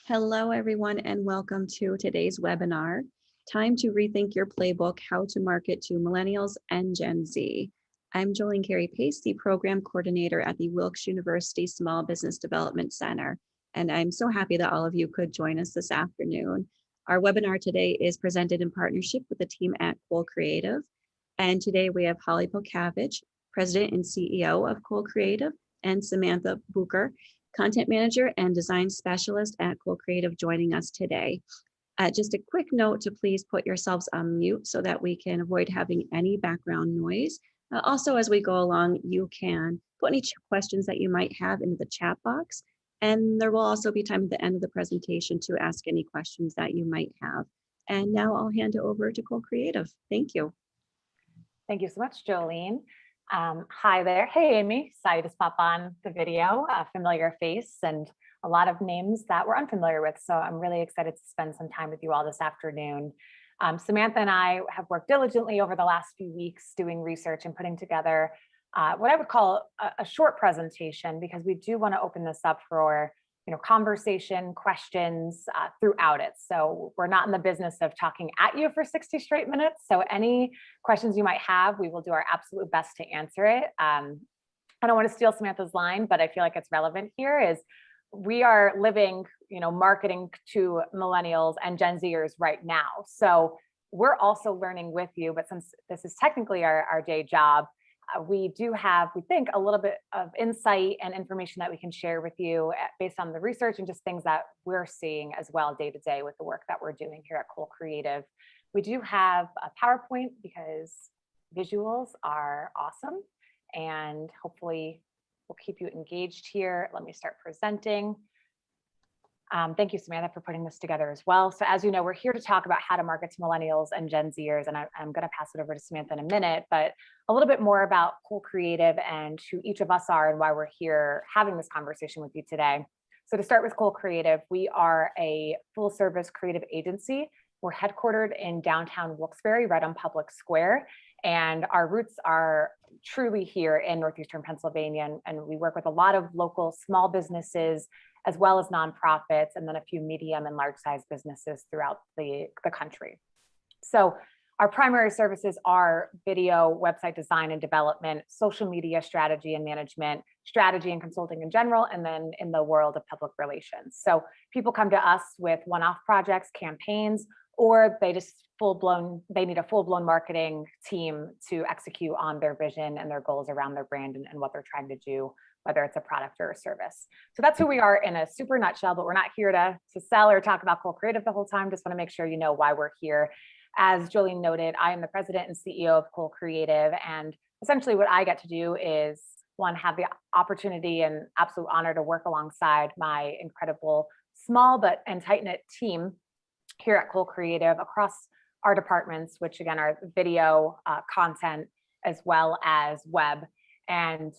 Hello, everyone, and welcome to today's webinar, Time to Rethink Your Playbook, How to Market to Millennials and Gen Z. I'm Jolene Carey Pace, the Program Coordinator at the Wilkes University Small Business Development Center, and I'm so happy that all of you could join us this afternoon. Our webinar today is presented in partnership with the team at Cole Creative, and today we have Holly Polkavich, President and CEO of Cole Creative, and Samantha Booker, Content Manager and Design Specialist at Cole Creative, joining us today. Just a quick note to please put yourselves on mute so that we can avoid having any background noise. Also, as we go along, you can put any questions that you might have into the chat box, and there will also be time at the end of the presentation to ask any questions that you might have. And now I'll hand it over to Cole Creative. Thank you. Thank you so much, Jolene. Hi there. Hey, Amy. Saw you just pop on the video, a familiar face and a lot of names that we're unfamiliar with. So I'm really excited to spend some time with you all this afternoon. Samantha and I have worked diligently over the last few weeks doing research and putting together what I would call a short presentation, because we do want to open this up for conversation, questions throughout it. So we're not in the business of talking at you for 60 straight minutes. So any questions you might have, we will do our absolute best to answer it. I don't want to steal Samantha's line, but I feel like it's relevant here. Is we are living, marketing to millennials and Gen Zers right now. So we're also learning with you, but since this is technically our day job, we do have, we think, a little bit of insight and information that we can share with you based on the research and just things that we're seeing as well day to day with the work that we're doing here at Cole Creative. We do have a PowerPoint because visuals are awesome, and hopefully we'll keep you engaged here. Let me start presenting. Thank you, Samantha, for putting this together as well. So as you know, we're here to talk about how to market to millennials and Gen Zers, and I'm going to pass it over to Samantha in a minute, but a little bit more about Cole Creative and who each of us are and why we're here having this conversation with you today. So to start with Cole Creative, we are a full service creative agency. We're headquartered in downtown Wilkes-Barre, right on Public Square, and our roots are truly here in Northeastern Pennsylvania, and we work with a lot of local small businesses, as well as nonprofits, and then a few medium and large-sized businesses throughout the country. So our primary services are video, website design and development, social media strategy and management, strategy and consulting in general, and then in the world of public relations. So people come to us with one-off projects, campaigns, or they just they need a full-blown marketing team to execute on their vision and their goals around their brand and what they're trying to do, whether it's a product or a service. So that's who we are in a super nutshell, but we're not here to sell or talk about Cole Creative the whole time. Just want to make sure you know why we're here. As Jolene noted, I am the president and CEO of Cole Creative, and essentially what I get to do is, one, have the opportunity and absolute honor to work alongside my incredible small and tight-knit team here at Cole Creative across our departments, which again are video, content, as well as web. And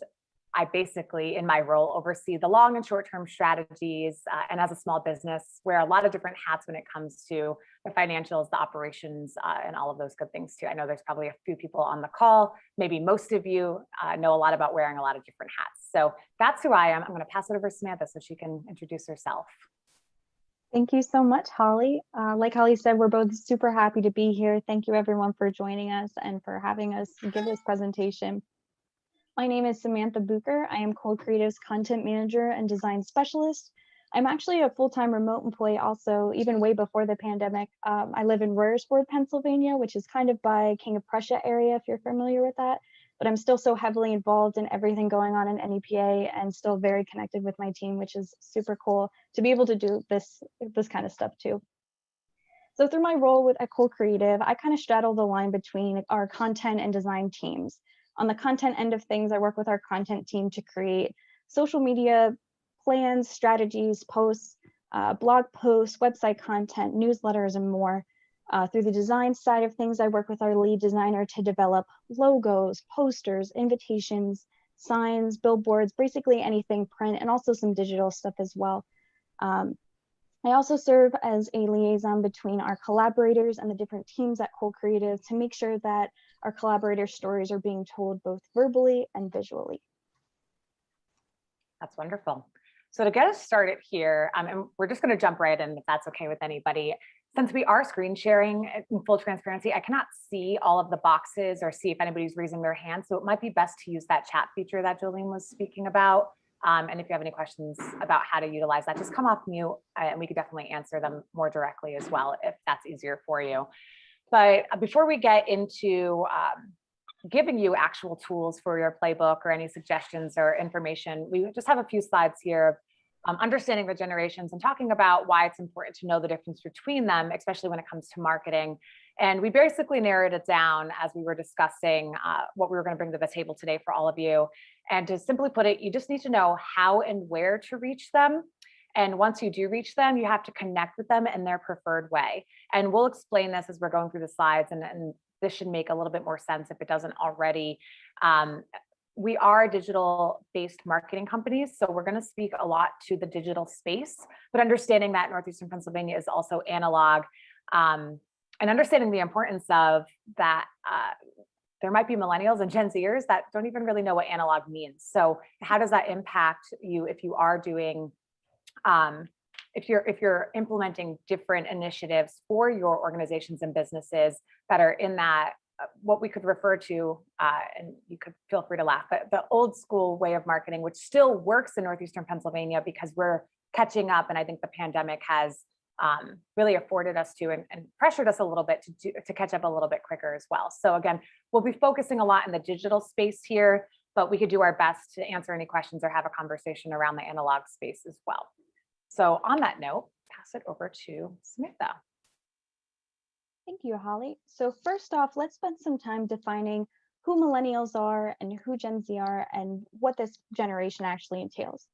I basically, in my role, oversee the long and short-term strategies, and as a small business, wear a lot of different hats when it comes to the financials, the operations, and all of those good things too. I know there's probably a few people on the call, maybe most of you know a lot about wearing a lot of different hats. So that's who I am. I'm going to pass it over to Samantha so she can introduce herself. Thank you so much, Holly. Like Holly said, we're both super happy to be here. Thank you everyone for joining us and for having us give this presentation. My name is Samantha Booker. I am Cole Creative's Content Manager and Design Specialist. I'm actually a full-time remote employee also, even way before the pandemic. I live in Royersford, Pennsylvania, which is kind of by King of Prussia area, if you're familiar with that. But I'm still so heavily involved in everything going on in NEPA and still very connected with my team, which is super cool to be able to do this kind of stuff too. So through my role at Cole Creative, I kind of straddle the line between our content and design teams. On the content end of things, I work with our content team to create social media plans, strategies, posts, blog posts, website content, newsletters, and more. Through the design side of things, I work with our lead designer to develop logos, posters, invitations, signs, billboards, basically anything print, and also some digital stuff as well. I also serve as a liaison between our collaborators and the different teams at Cole Creative to make sure that our collaborator stories are being told both verbally and visually. That's wonderful. So to get us started here, and we're just going to jump right in if that's okay with anybody. Since we are screen sharing in full transparency, I cannot see all of the boxes or see if anybody's raising their hand. So it might be best to use that chat feature that Jolene was speaking about. And if you have any questions about how to utilize that, just come off mute and we could definitely answer them more directly as well, if that's easier for you. But before we get into giving you actual tools for your playbook or any suggestions or information, we just have a few slides here of understanding the generations and talking about why it's important to know the difference between them, especially when it comes to marketing. And we basically narrowed it down as we were discussing what we were going to bring to the table today for all of you. And to simply put it, you just need to know how and where to reach them. And once you do reach them, you have to connect with them in their preferred way. And we'll explain this as we're going through the slides, and this should make a little bit more sense if it doesn't already. We are digital-based marketing companies, so we're going to speak a lot to the digital space, but understanding that Northeastern Pennsylvania is also analog, and understanding the importance of that. There might be millennials and Gen Zers that don't even really know what analog means. So how does that impact you if you are doing, if you're implementing different initiatives for your organizations and businesses that are in that what we could refer to, and you could feel free to laugh, but the old school way of marketing, which still works in Northeastern Pennsylvania because we're catching up. And I think the pandemic has really afforded us to and pressured us a little bit to catch up a little bit quicker as well. So again, we'll be focusing a lot in the digital space here, but we could do our best to answer any questions or have a conversation around the analog space as well. So on that note, pass it over to Samantha. Thank you, Holly. So first off, let's spend some time defining who millennials are and who Gen Z are and what this generation actually entails.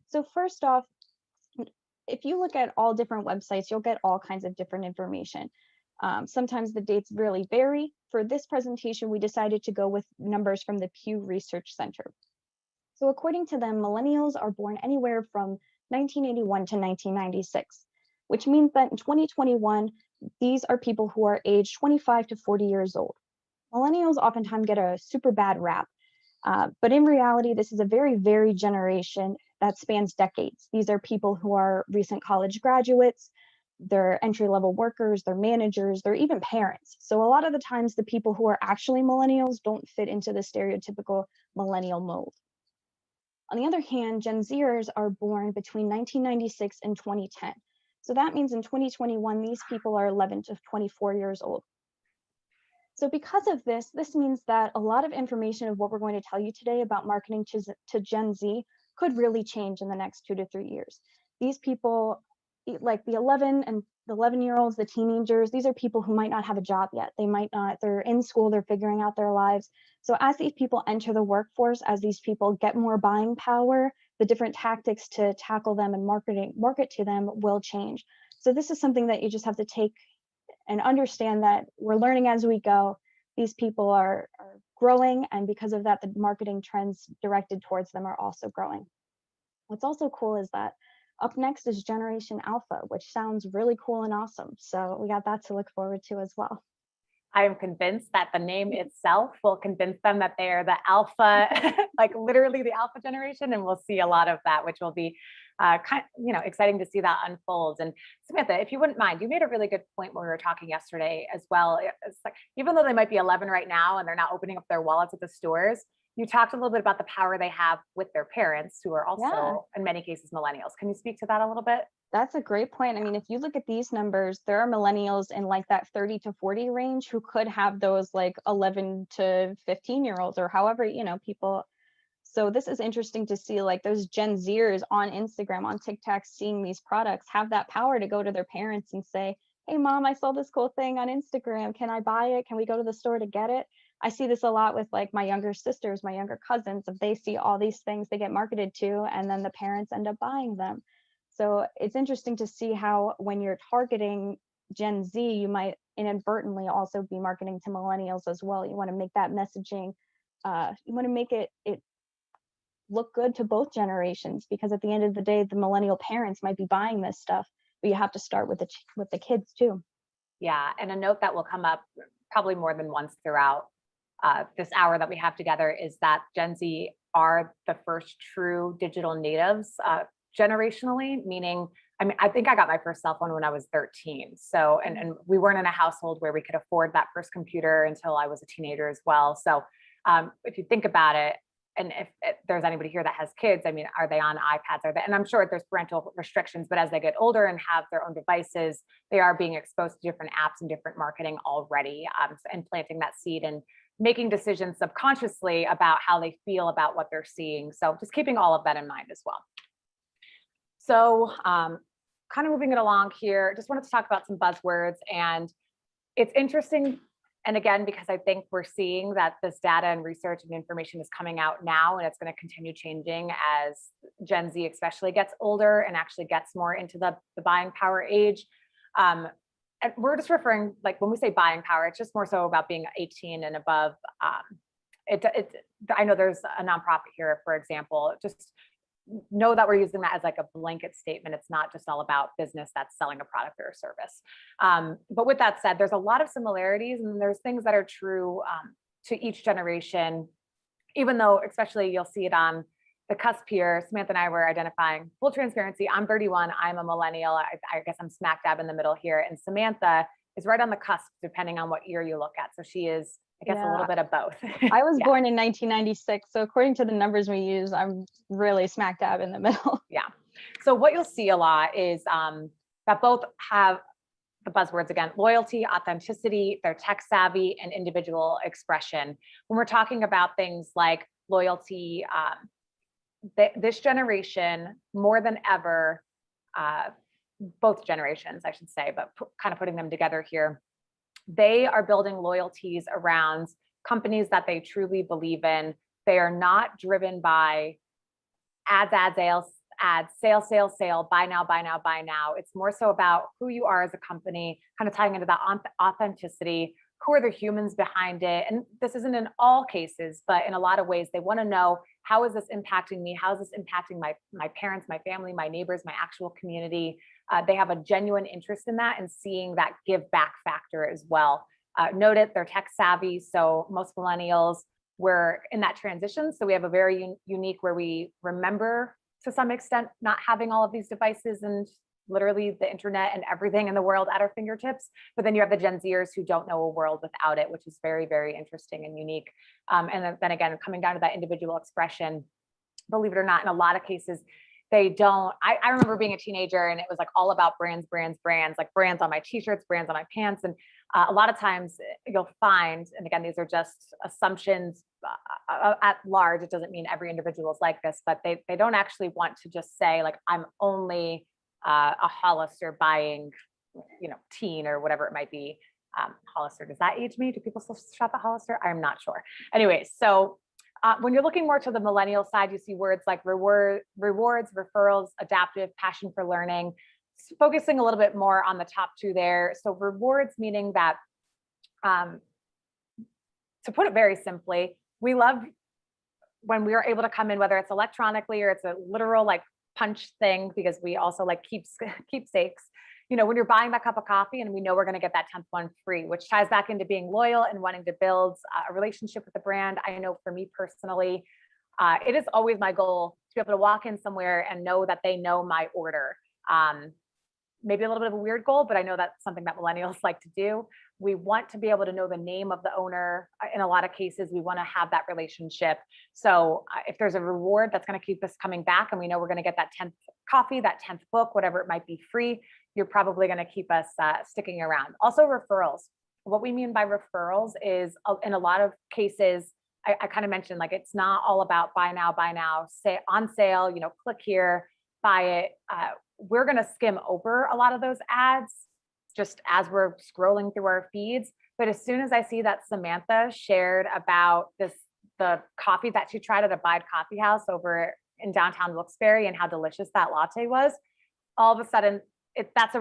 So first off, if you look at all different websites, you'll get all kinds of different information. Sometimes the dates really vary. For this presentation, we decided to go with numbers from the Pew Research Center. So according to them, millennials are born anywhere from 1981 to 1996, which means that in 2021, these are people who are aged 25 to 40 years old. Millennials oftentimes get a super bad rap, but in reality, this is a very varied generation that spans decades. These are people who are recent college graduates, they're entry-level workers, they're managers, they're even parents. So a lot of the times, the people who are actually millennials don't fit into the stereotypical millennial mold. On the other hand, Gen Zers are born between 1996 and 2010. So that means in 2021, these people are 11 to 24 years old. So because of this, this means that a lot of information of what we're going to tell you today about marketing to Gen Z could really change in the next 2 to 3 years. These people, like the 11-year-olds, the teenagers, these are people who might not have a job yet. They might not, they're in school, they're figuring out their lives. So as these people enter the workforce, as these people get more buying power, the different tactics to tackle them and market to them will change. So this is something that you just have to take and understand that we're learning as we go. These people are growing, and because of that, the marketing trends directed towards them are also growing. What's also cool is that up next is Generation Alpha, which sounds really cool and awesome. So we got that to look forward to as well. I am convinced that the name itself will convince them that they are the alpha, like literally the alpha generation, and we'll see a lot of that, which will be exciting to see that unfold. And Samantha, if you wouldn't mind, you made a really good point when we were talking yesterday as well. It's like, even though they might be 11 right now and they're not opening up their wallets at the stores, you talked a little bit about the power they have with their parents, who are also, in many cases, millennials. Can you speak to that a little bit? That's a great point. I mean, if you look at these numbers, there are millennials in like that 30 to 40 range who could have those like 11 to 15-year-olds or however, people. So this is interesting to see, like those Gen Zers on Instagram, on TikTok, seeing these products have that power to go to their parents and say, hey, mom, I saw this cool thing on Instagram. Can I buy it? Can we go to the store to get it? I see this a lot with like my younger sisters, my younger cousins. If they see all these things they get marketed to, and then the parents end up buying them. So it's interesting to see how when you're targeting Gen Z, you might inadvertently also be marketing to millennials as well. You want to make that messaging, you want to make it look good to both generations, because at the end of the day, the millennial parents might be buying this stuff, but you have to start with the kids too. Yeah, and a note that will come up probably more than once throughout this hour that we have together is that Gen Z are the first true digital natives generationally, meaning, I mean, I think I got my first cell phone when I was 13. So, and we weren't in a household where we could afford that first computer until I was a teenager as well. So if you think about it, and if there's anybody here that has kids, I mean, are they on iPads? And I'm sure there's parental restrictions, but as they get older and have their own devices, they are being exposed to different apps and different marketing already, and planting that seed and making decisions subconsciously about how they feel about what they're seeing. So just keeping all of that in mind as well. So kind of moving it along here, just wanted to talk about some buzzwords. And it's interesting, and again, because I think we're seeing that this data and research and information is coming out now, and it's going to continue changing as Gen Z especially gets older and actually gets more into the buying power age. And we're just referring, like when we say buying power, it's just more so about being 18 and above. I know there's a nonprofit here, for example, just know that we're using that as like a blanket statement. It's not just all about business that's selling a product or a service. But with that said, there's a lot of similarities, and there's things that are true to each generation, even though especially you'll see it on the cusp here. Samantha and I were identifying full transparency. I'm 31. I'm a millennial. I guess I'm smack dab in the middle here. And Samantha is right on the cusp, depending on what year you look at. So she is, I guess, a little bit of both. I was born in 1996. So according to the numbers we use, I'm really smack dab in the middle. Yeah. So what you'll see a lot is that both have the buzzwords again: loyalty, authenticity, they're tech savvy, and individual expression. When we're talking about things like loyalty, this generation more than ever, both generations, I should say, but kind of putting them together here, they are building loyalties around companies that they truly believe in. They are not driven by ads, sale, buy now, buy now, buy now. It's more so about who you are as a company, kind of tying into that authenticity. Who are the humans behind it? And this isn't in all cases, but in a lot of ways, they want to know, how is this impacting me? How is this impacting my parents, my family, my neighbors, my actual community? They have a genuine interest in that and seeing that give back factor as well. Note it, they're tech savvy. So most millennials, we're in that transition. So we have a very unique where we remember to some extent not having all of these devices and literally the internet and everything in the world at our fingertips. But then you have the Gen Zers who don't know a world without it, which is very, very interesting and unique. And then again, coming down to that individual expression, believe it or not, in a lot of cases, they don't. I remember being a teenager and it was like all about brands, like brands on my t-shirts, brands on my pants. And a lot of times you'll find, and again, these are just assumptions at large. It doesn't mean every individual is like this, but they don't actually want to just say like, I'm only a Hollister buying, teen or whatever it might be. Hollister, does that age me? Do people still shop at Hollister? I'm not sure. Anyway, so when you're looking more to the millennial side, you see words like rewards, referrals, adaptive, passion for learning, focusing a little bit more on the top two there. So rewards, meaning that, to put it very simply, we love when we are able to come in, whether it's electronically or it's a literal like punch thing, because we also like keepsakes. When you're buying that cup of coffee and we know we're going to get that 10th one free, which ties back into being loyal and wanting to build a relationship with the brand. I know for me personally, it is always my goal to be able to walk in somewhere and know that they know my order. Maybe a little bit of a weird goal, but I know that's something that millennials like to do. We want to be able to know the name of the owner. In a lot of cases, we want to have that relationship. So if there's a reward that's going to keep us coming back and we know we're going to get that 10th coffee, that 10th book, whatever it might be free, you're probably going to keep us sticking around. Also referrals. What we mean by referrals is in a lot of cases, I kind of mentioned, like, it's not all about buy now, say on sale, click here, buy it. We're going to skim over a lot of those ads just as we're scrolling through our feeds. But as soon as I see that Samantha shared about the coffee that she tried at a Bide Coffee House over in downtown Wilkes-Barre and how delicious that latte was, all of a sudden, that's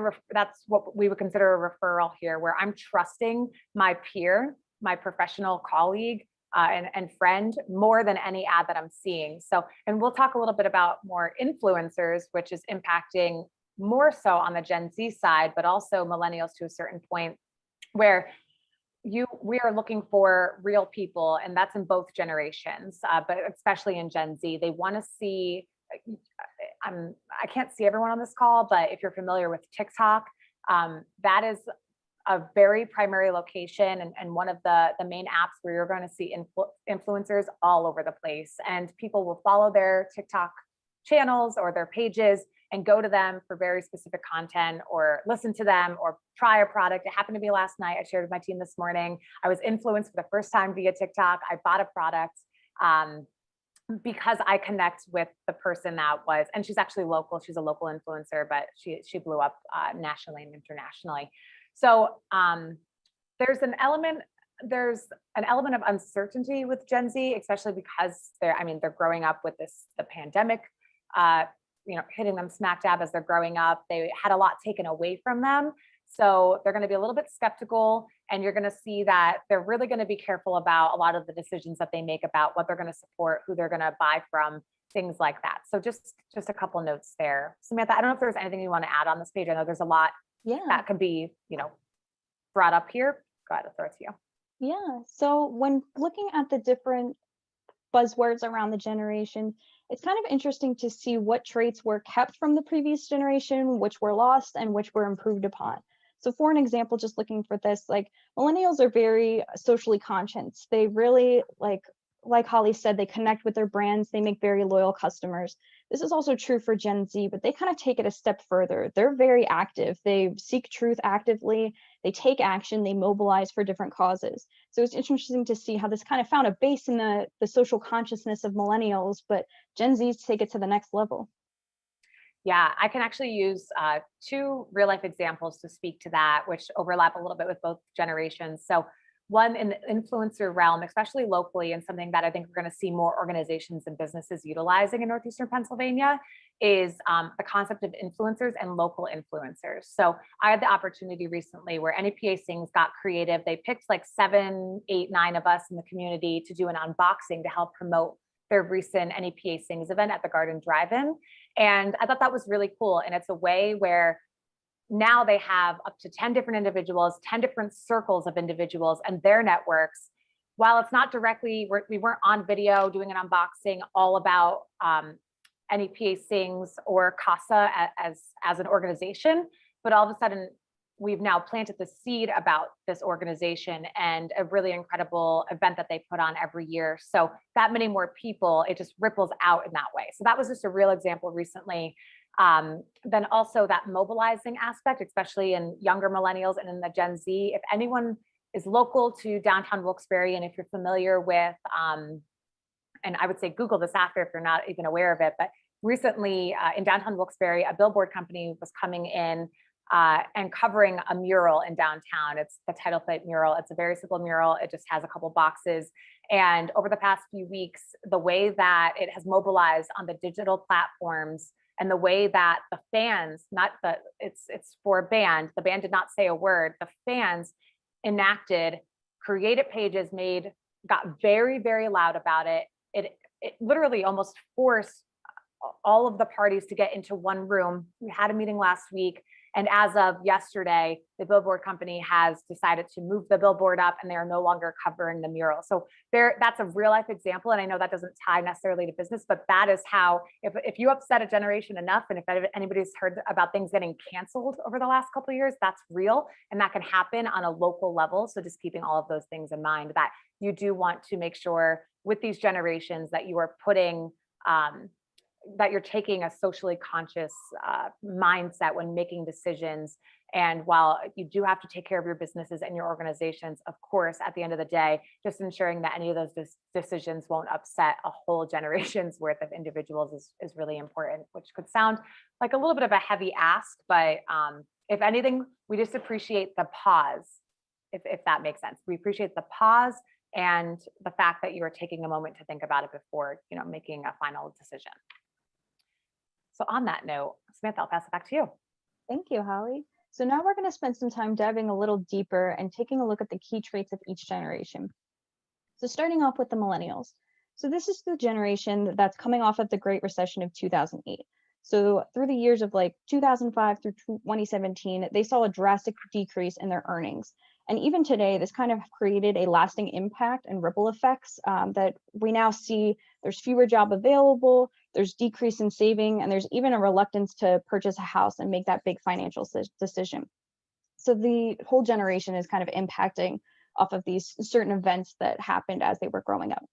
what we would consider a referral here, where I'm trusting my peer, my professional colleague, and friend more than any ad that I'm seeing. So, and we'll talk a little bit about more influencers, which is impacting more so on the Gen Z side, but also millennials to a certain point, where we are looking for real people, and that's in both generations, but especially in Gen Z. They want to see I can't see everyone on this call, but if you're familiar with TikTok, that is a very primary location and one of the main apps where you're going to see influencers all over the place, and people will follow their TikTok channels or their pages and go to them for very specific content or listen to them or try a product. It happened to be last night. I shared with my team this morning. I was influenced for the first time via TikTok. I bought a product because I connect with the person that was, and she's actually local. She's a local influencer, but she blew up nationally and internationally. So there's an element of uncertainty with Gen Z, especially because they're growing up with the pandemic, hitting them smack dab as they're growing up. They had a lot taken away from them. So they're going to be a little bit skeptical, and you're going to see that they're really going to be careful about a lot of the decisions that they make about what they're going to support, who they're going to buy from, things like that. So just a couple notes there. Samantha, I don't know if there's anything you want to add on this page. I know there's a lot that could be, brought up here. Go ahead, I'll throw it to you. Yeah, so when looking at the different buzzwords around the generation, it's kind of interesting to see what traits were kept from the previous generation, which were lost, and which were improved upon. So for an example, just looking for this, like millennials are very socially conscious. They really, like Holly said, they connect with their brands. They make very loyal customers. This is also true for Gen Z, but they kind of take it a step further. They're very active. They seek truth actively. They take action. They mobilize for different causes. So it's interesting to see how this kind of found a base in the social consciousness of millennials, but Gen Zs take it to the next level. Yeah, I can actually use two real life examples to speak to that, which overlap a little bit with both generations. So one in the influencer realm, especially locally, and something that I think we're going to see more organizations and businesses utilizing in Northeastern Pennsylvania is the concept of influencers and local influencers. So I had the opportunity recently where NEPA Sings got creative. They picked like 7, 8, 9 of us in the community to do an unboxing to help promote their recent NEPA Sings event at the Garden Drive-In. And I thought that was really cool. And it's a way where now they have up to 10 different individuals, 10 different circles of individuals and their networks. While it's not directly, we weren't on video doing an unboxing all about NEPA Sings or CASA as an organization, but all of a sudden we've now planted the seed about this organization and a really incredible event that they put on every year. So that many more people, it just ripples out in that way. So that was just a real example recently. Then also that mobilizing aspect, especially in younger millennials and in the Gen Z. If anyone is local to downtown Wilkes-Barre, and if you're familiar with, and I would say Google this after if you're not even aware of it, but recently in downtown Wilkes-Barre, a billboard company was coming in and covering a mural in downtown. It's the Title Fight mural. It's a very simple mural. It just has a couple boxes. And over the past few weeks, the way that it has mobilized on the digital platforms and the way that the fans, it's for a band, the band did not say a word, the fans enacted, created pages, got very, very loud about it. It literally almost forced all of the parties to get into one room. We had a meeting last week, and as of yesterday, the billboard company has decided to move the billboard up and they are no longer covering the mural. So that's a real life example. And I know that doesn't tie necessarily to business, but that is how, if you upset a generation enough, and if anybody's heard about things getting canceled over the last couple of years, that's real. And that can happen on a local level. So just keeping all of those things in mind, that you do want to make sure with these generations that you are putting, that you're taking a socially conscious mindset when making decisions. And while you do have to take care of your businesses and your organizations, of course, at the end of the day, just ensuring that any of those decisions won't upset a whole generation's worth of individuals is really important, which could sound like a little bit of a heavy ask, but if anything, we just appreciate the pause, if that makes sense. We appreciate the pause and the fact that you are taking a moment to think about it before, making a final decision. So on that note, Samantha, I'll pass it back to you. Thank you, Holly. So now we're going to spend some time diving a little deeper and taking a look at the key traits of each generation. So starting off with the millennials. So this is the generation that's coming off of the Great Recession of 2008. So through the years of 2005 through 2017, they saw a drastic decrease in their earnings. And even today, this kind of created a lasting impact and ripple effects that we now see. There's fewer jobs available. there's decrease in saving, and there's even a reluctance to purchase a house and make that big financial decision. So the whole generation is kind of impacting off of these certain events that happened as they were growing up.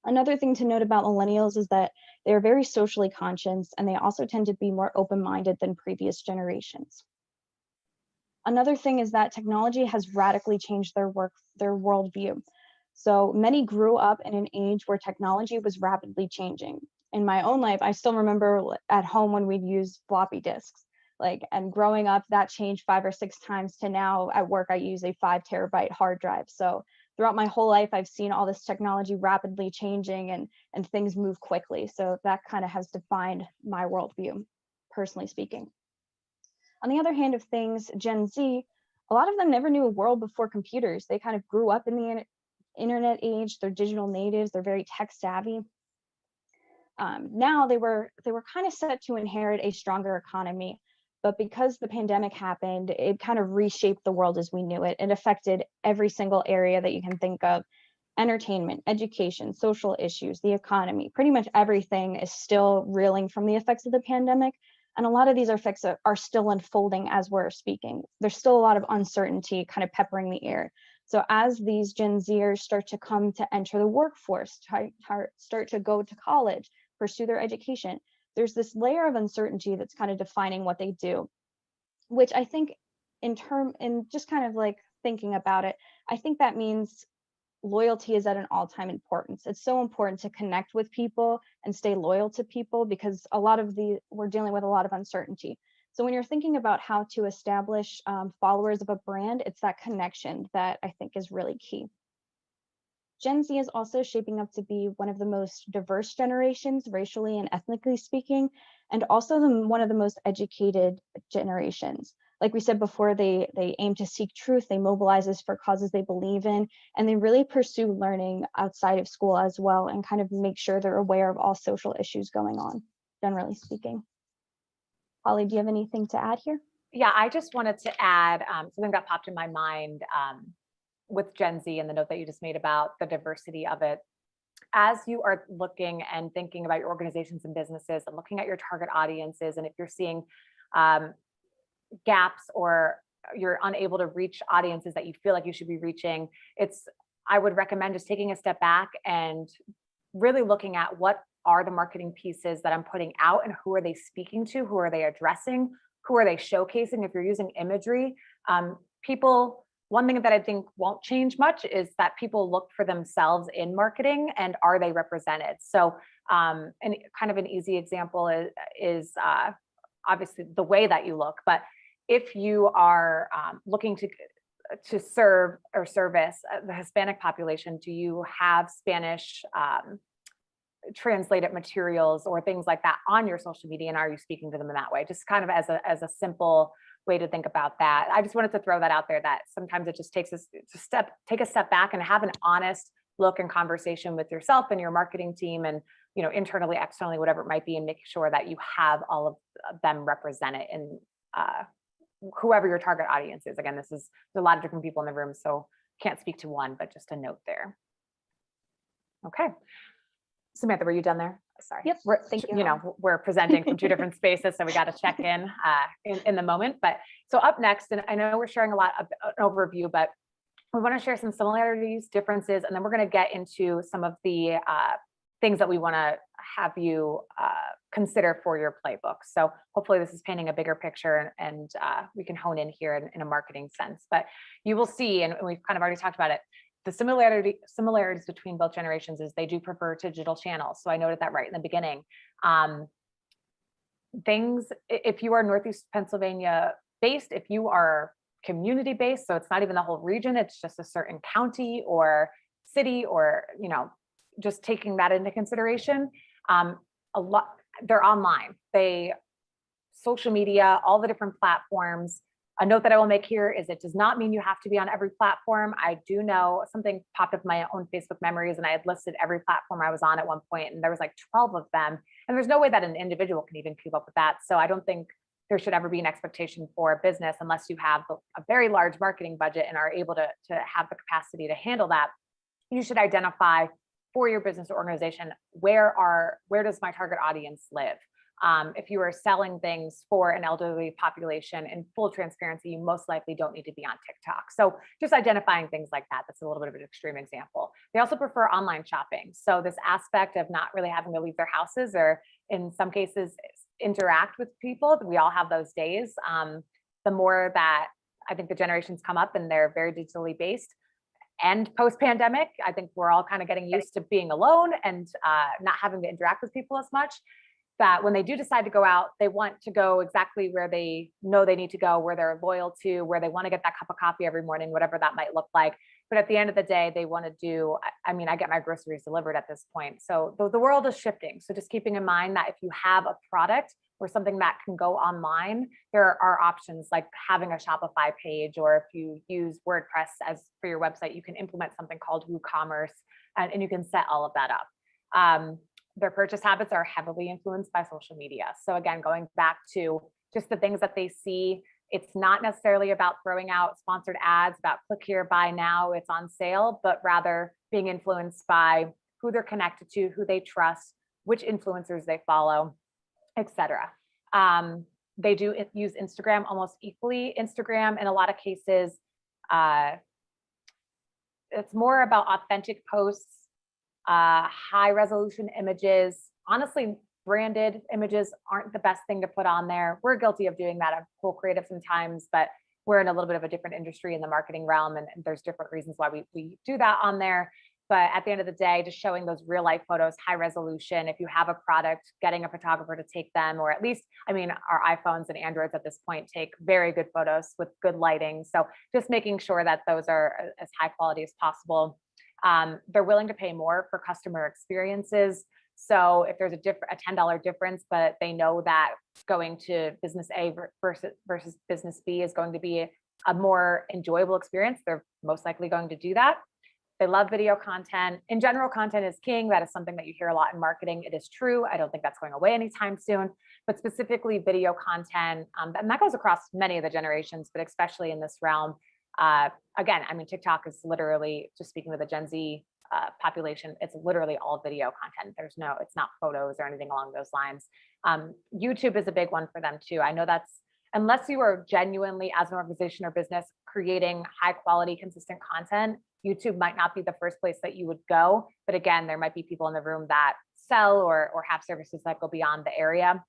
Another thing to note about millennials is that they are very socially conscious, and they also tend to be more open-minded than previous generations. Another thing is that technology has radically changed their worldview. So many grew up in an age where technology was rapidly changing. In my own life, I still remember at home when we'd use floppy disks. And growing up, that changed 5 or 6 times to now at work, I use a 5 terabyte hard drive. So throughout my whole life, I've seen all this technology rapidly changing and things move quickly. So that kind of has defined my worldview, personally speaking. On the other hand of things, Gen Z, a lot of them never knew a world before computers. They kind of grew up in the internet age. They're digital natives. They're very tech savvy. Now they were kind of set to inherit a stronger economy. But because the pandemic happened, it kind of reshaped the world as we knew it. It affected every single area that you can think of: entertainment, education, social issues, the economy. Pretty much everything is still reeling from the effects of the pandemic. And a lot of these effects are still unfolding as we're speaking. There's still a lot of uncertainty kind of peppering the air. So as these Gen Zers start to come to enter the workforce, start to go to college, pursue their education, there's this layer of uncertainty that's kind of defining what they do, which I think in just kind of thinking about it, I think that means loyalty is at an all-time importance. It's so important to connect with people and stay loyal to people because we're dealing with a lot of uncertainty. So when you're thinking about how to establish followers of a brand, it's that connection that I think is really key. Gen Z is also shaping up to be one of the most diverse generations, racially and ethnically speaking, and also one of the most educated generations. Like we said before, they aim to seek truth, they mobilize us for causes they believe in, and they really pursue learning outside of school as well and kind of make sure they're aware of all social issues going on, generally speaking. Holly, do you have anything to add here? Yeah, I just wanted to add something that popped in my mind with Gen Z and the note that you just made about the diversity of it. As you are looking and thinking about your organizations and businesses and looking at your target audiences, and if you're seeing gaps or you're unable to reach audiences that you feel like you should be reaching, I would recommend just taking a step back and really looking at what are the marketing pieces that I'm putting out and who are they speaking to, who are they addressing, who are they showcasing. If you're using imagery, one thing that I think won't change much is that people look for themselves in marketing and are they represented? So, and kind of an easy example is obviously the way that you look, but if you are looking to serve or service the Hispanic population, do you have Spanish translated materials or things like that on your social media, and are you speaking to them in that way? Just kind of as a simple way to think about that. I just wanted to throw that out there, that sometimes it just takes take a step back and have an honest look and conversation with yourself and your marketing team and, internally, externally, whatever it might be, and make sure that you have all of them represented in whoever your target audience is. Again, there's a lot of different people in the room, so can't speak to one, but just a note there. Okay. Samantha, were you done there? Sorry. Yep. Thank you. We're presenting from 2 different spaces, so we got to check in the moment. But so up next, and I know we're sharing a lot of an overview, but we want to share some similarities, differences, and then we're going to get into some of the things that we want to have you consider for your playbook. So hopefully this is painting a bigger picture and we can hone in here in a marketing sense. But you will see, and we've kind of already talked about it, the similarities between both generations is they do prefer digital channels. So I noted that right in the beginning. If you are Northeast Pennsylvania based, if you are community based, so it's not even the whole region, it's just a certain county or city or, just taking that into consideration, they're online. Social media, all the different platforms. A note that I will make here is it does not mean you have to be on every platform. I do know something popped up in my own Facebook memories, and I had listed every platform I was on at one point, and there was like 12 of them. And there's no way that an individual can even keep up with that. So I don't think there should ever be an expectation for a business unless you have a very large marketing budget and are able to have the capacity to handle that. You should identify for your business or organization, where does my target audience live? If you are selling things for an elderly population, in full transparency, you most likely don't need to be on TikTok. So just identifying things like that, that's a little bit of an extreme example. They also prefer online shopping. So this aspect of not really having to leave their houses, or in some cases interact with people, we all have those days. The more that I think the generations come up and they're very digitally based, and post-pandemic, I think we're all kind of getting used to being alone and not having to interact with people as much, that when they do decide to go out, they want to go exactly where they know they need to go, where they're loyal to, where they want to get that cup of coffee every morning, whatever that might look like. But at the end of the day, they want to do, I mean, I get my groceries delivered at this point. So the world is shifting. So just keeping in mind that if you have a product or something that can go online, there are options like having a Shopify page, or if you use WordPress as for your website, you can implement something called WooCommerce, and you can set all of that up. Their purchase habits are heavily influenced by social media. So again, going back to just the things that they see, it's not necessarily about throwing out sponsored ads, about click here, buy now, it's on sale, but rather being influenced by who they're connected to, who they trust, which influencers they follow, etc. They do use Instagram almost equally. Instagram, in a lot of cases, it's more about authentic posts, high resolution images. Honestly, branded images aren't the best thing to put on there. We're guilty of doing that at Whole Creative sometimes, but we're in a little bit of a different industry in the marketing realm, and there's different reasons why we do that on there. But at the end of the day, just showing those real life photos, high resolution. If you have a product, getting a photographer to take them, or at least, I mean, our iPhones and Androids at this point take very good photos with good lighting. So just making sure that those are as high quality as possible. They're willing to pay more for customer experiences. So if there's a $10 difference, but they know that going to business A versus business B is going to be a more enjoyable experience, they're most likely going to do that. They love video content. In general, content is king. That is something that you hear a lot in marketing. It is true. I don't think that's going away anytime soon, but specifically video content. And that goes across many of the generations, but especially in this realm. Again, I mean, TikTok is literally, just speaking of the Gen Z population, it's literally all video content. It's not photos or anything along those lines. YouTube is a big one for them too. I know that's, unless you are genuinely, as an organization or business, creating high quality, consistent content, YouTube might not be the first place that you would go. But again, there might be people in the room that sell or have services that go beyond the area.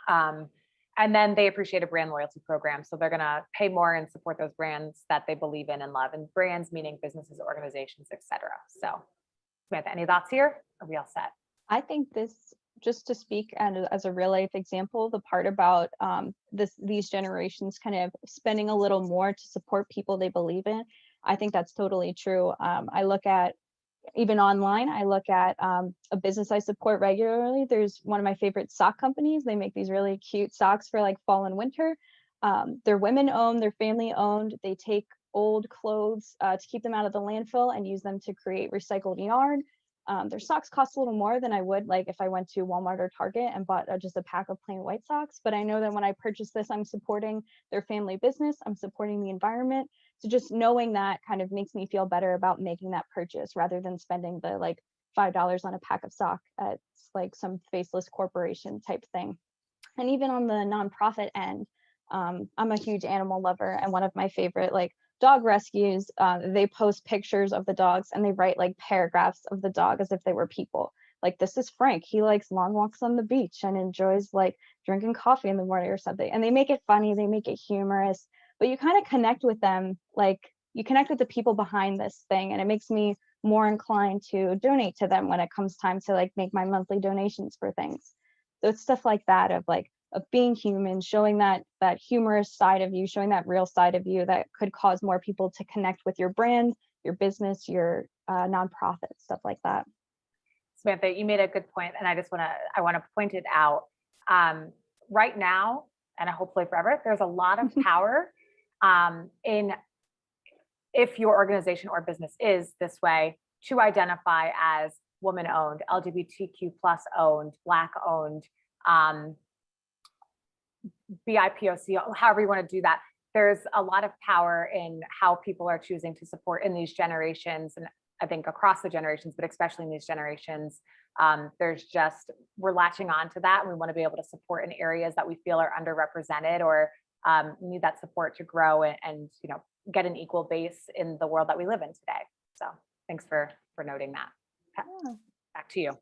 And then they appreciate a brand loyalty program. So they're going to pay more and support those brands that they believe in and love, and brands meaning businesses, organizations, etc. So Samantha, any thoughts here? Are we all set? I think this, just to speak as a real life example, the part about these generations kind of spending a little more to support people they believe in, I think that's totally true. I look at, even online, I look at a business I support regularly. There's one of my favorite sock companies. They make these really cute socks for like fall and winter. They're women owned, they're family owned. They take old clothes to keep them out of the landfill and use them to create recycled yarn. Their socks cost a little more than I would like if I went to Walmart or Target and bought just a pack of plain white socks. But I know that when I purchase this, I'm supporting their family business. I'm supporting the environment. So just knowing that kind of makes me feel better about making that purchase rather than spending the like $5 on a pack of sock at like some faceless corporation type thing. And even on the nonprofit end, I'm a huge animal lover, and one of my favorite like dog rescues, they post pictures of the dogs and they write like paragraphs of the dog as if they were people. Like, this is Frank, he likes long walks on the beach and enjoys like drinking coffee in the morning or something. And they make it funny, they make it humorous, but you kind of connect with them, like you connect with the people behind this thing, and it makes me more inclined to donate to them when it comes time to like make my monthly donations for things. So it's stuff like that of being human, showing that humorous side of you, showing that real side of you that could cause more people to connect with your brand, your business, your nonprofit, stuff like that. Samantha, you made a good point, and I want to point it out. Right now, and hopefully forever, there's a lot of power in, if your organization or business is this way, to identify as woman-owned, LGBTQ+ owned, Black owned, BIPOC, however you want to do that. There's a lot of power in how people are choosing to support in these generations. And I think across the generations, but especially in these generations, we're latching on to that. And we want to be able to support in areas that we feel are underrepresented or need that support to grow and get an equal base in the world that we live in today. So thanks for noting that. Yeah. Back to you.